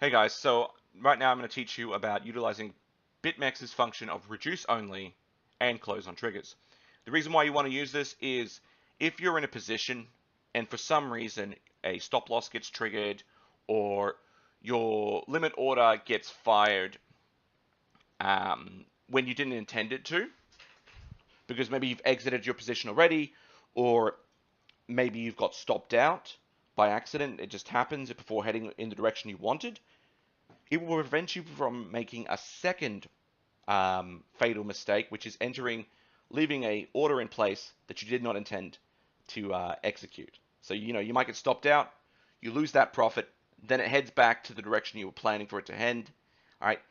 Hey guys, so right now I'm going to teach you about utilizing Bitmex's function of reduce only and close on triggers. The reason why you want to use this is if you're in a position and for some reason a stop loss gets triggered or your limit order gets fired when you didn't intend it to, because maybe you've exited your position already, or maybe you've got stopped out by accident, it just happens before heading in the direction you wanted. It will prevent you from making a second fatal mistake, which is leaving a order in place that you did not intend to execute. So, you might get stopped out, you lose that profit, then it heads back to the direction you were planning for it to head. All right,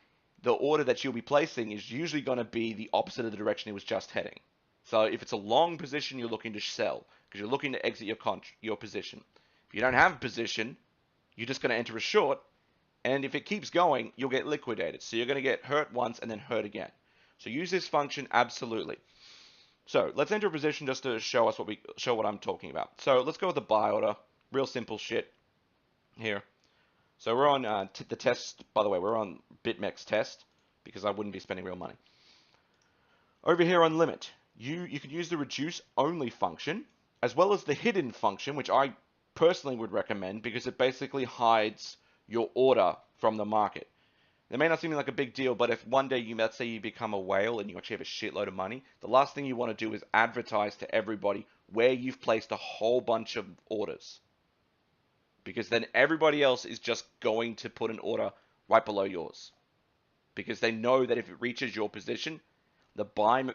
the order that you'll be placing is usually going to be the opposite of the direction it was just heading. So if it's a long position, you're looking to sell because you're looking to exit your position. If you don't have a position, you're just going to enter a short, and if it keeps going, you'll get liquidated. So you're going to get hurt once and then hurt again. So use this function absolutely. So let's enter a position just to show us what I'm talking about. So let's go with the buy order. Real simple shit here. So we're on the test. By the way, we're on Bitmex test because I wouldn't be spending real money. Over here on limit, you can use the reduce only function as well as the hidden function, which I personally would recommend because it basically hides your order from the market. It may not seem like a big deal, but if one day let's say you become a whale and you actually have a shitload of money, the last thing you want to do is advertise to everybody where you've placed a whole bunch of orders. Because then everybody else is just going to put an order right below yours. Because they know that if it reaches your position, the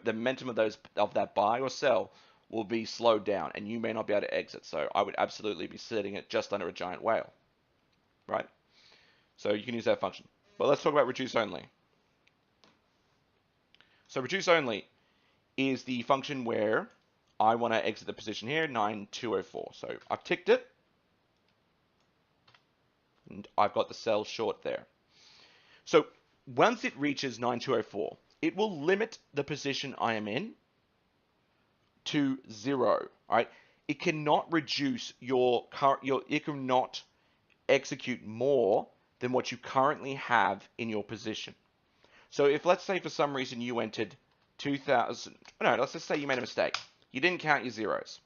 momentum of that buy or sell will be slowed down and you may not be able to exit. So I would absolutely be sitting it just under a giant whale. Right? So you can use that function. But let's talk about reduce only. So reduce only is the function where I want to exit the position here, 9204. So I've ticked it. And I've got the sell short there. So once it reaches 9204, it will limit the position I am in to 0. All right? It cannot reduce it cannot execute more than what you currently have in your position. So if let's say for some reason you entered 2000, no, let's just say you made a mistake. You didn't count your zeros.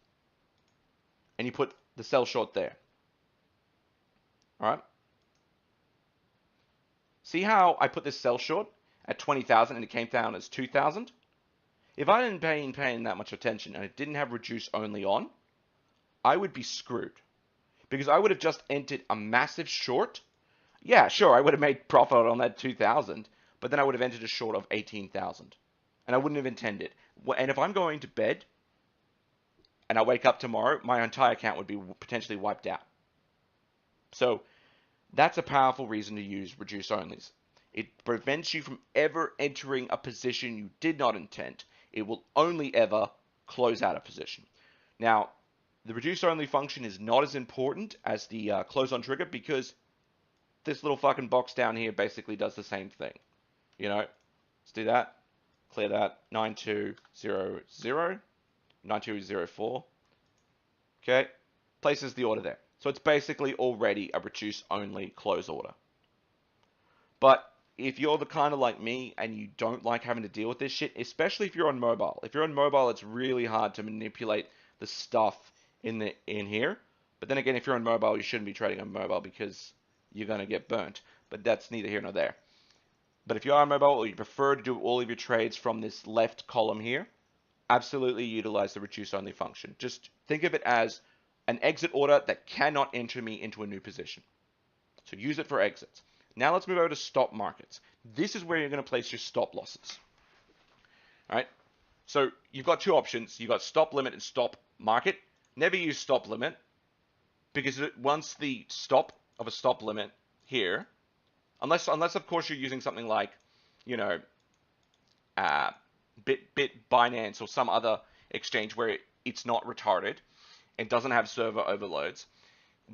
And you put the sell short there. All right? See how I put this sell short at 20,000 and it came down as 2,000? If I didn't pay that much attention and it didn't have reduce only on, I would be screwed. Because I would have just entered a massive short. Yeah, sure, I would have made profit on that 2,000, but then I would have entered a short of 18,000. And I wouldn't have intended. And if I'm going to bed and I wake up tomorrow, my entire account would be potentially wiped out. So that's a powerful reason to use reduce onlys. It prevents you from ever entering a position you did not intend. It will only ever close out a position. Now, the reduce only function is not as important as the close on trigger because this little fucking box down here basically does the same thing. Let's do that. Clear that. 9200, 9204. Okay, places the order there. So it's basically already a reduce only close order. But if you're the kind of like me and you don't like having to deal with this shit, especially if you're on mobile. If you're on mobile, it's really hard to manipulate the stuff in here. But then again, if you're on mobile, you shouldn't be trading on mobile because you're going to get burnt. But that's neither here nor there. But if you are on mobile or you prefer to do all of your trades from this left column here, absolutely utilize the reduce only function. Just think of it as an exit order that cannot enter me into a new position. So use it for exits. Now let's move over to stop markets. This is where you're going to place your stop losses. All right. So you've got two options. You've got stop limit and stop market. Never use stop limit because once the stop of a stop limit here, unless of course you're using something like, Binance or some other exchange where it's not retarded and doesn't have server overloads.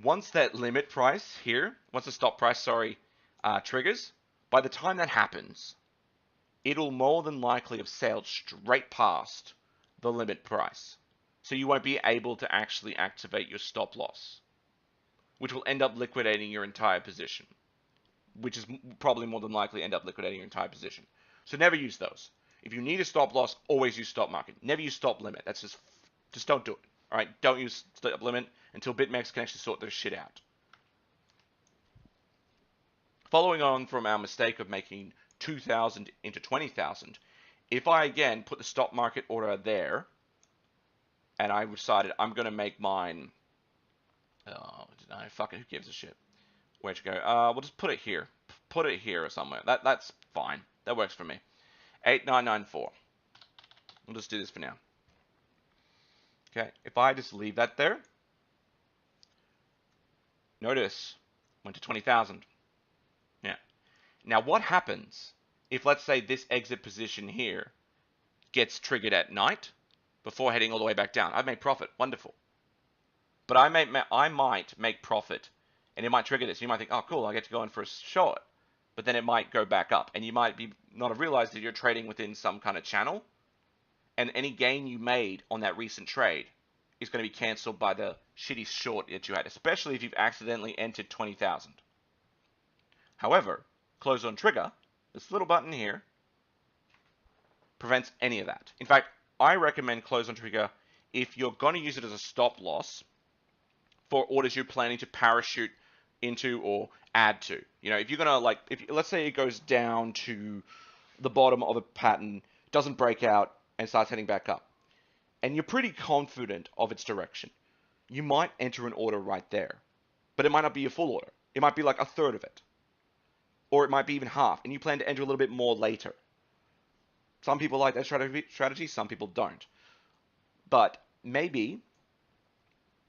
Once that limit price here, once the stop price, triggers, by the time that happens, it'll more than likely have sailed straight past the limit price. So you won't be able to actually activate your stop loss, which will end up liquidating your entire position. which is probably more than likely end up liquidating your entire position. So never use those. If you need a stop loss, always use stop market. Never use stop limit. That's just don't do it. All right, don't use stop limit until Bitmex can actually sort this shit out. Following on from our mistake of making 2,000 into 20,000, if I again put the stop market order there, and I decided I'm going to make mine, fuck it, who gives a shit? Where'd you go? We'll just put it here. Put it here or somewhere. That's fine. That works for me. 8994. We'll just do this for now. Okay, if I just leave that there, notice, went to 20,000. Yeah. Now what happens if, let's say, this exit position here gets triggered at night before heading all the way back down? I've made profit. Wonderful. But I might make profit, and it might trigger this. You might think, oh, cool, I get to go in for a short. But then it might go back up, and you might not have realized that you're trading within some kind of channel, and any gain you made on that recent trade is going to be canceled by the shitty short that you had, especially if you've accidentally entered 20,000. However, close on trigger, this little button here, prevents any of that. In fact, I recommend close on trigger if you're going to use it as a stop loss for orders you're planning to parachute into or add to. You know, if you're gonna let's say it goes down to the bottom of a pattern, doesn't break out, and starts heading back up, and you're pretty confident of its direction, you might enter an order right there, but it might not be a full order. It might be like a third of it, or it might be even half, and you plan to enter a little bit more later. Some people like that strategy, some people don't. But maybe,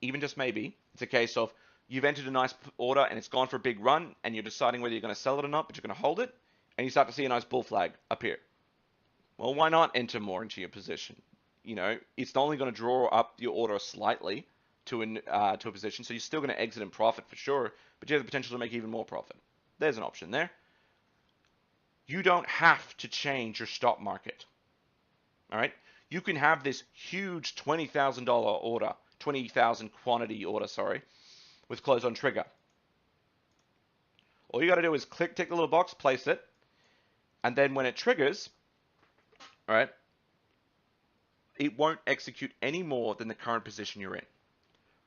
even just maybe, it's a case of you've entered a nice order and it's gone for a big run, and you're deciding whether you're going to sell it or not, but you're going to hold it, and you start to see a nice bull flag appear. Well, why not enter more into your position? You know, it's only going to draw up your order slightly to a position, so you're still going to exit and profit for sure, but you have the potential to make even more profit. There's an option there. You don't have to change your stop market. All right? You can have this huge $20,000 order, 20,000 quantity order, with close on trigger. All you got to do is tick the little box, place it, and then when it triggers, all right, it won't execute any more than the current position you're in.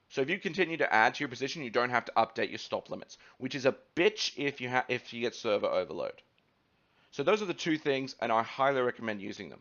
So if you continue to add to your position, you don't have to update your stop limits, which is a bitch if you get server overload. So those are the two things, and I highly recommend using them.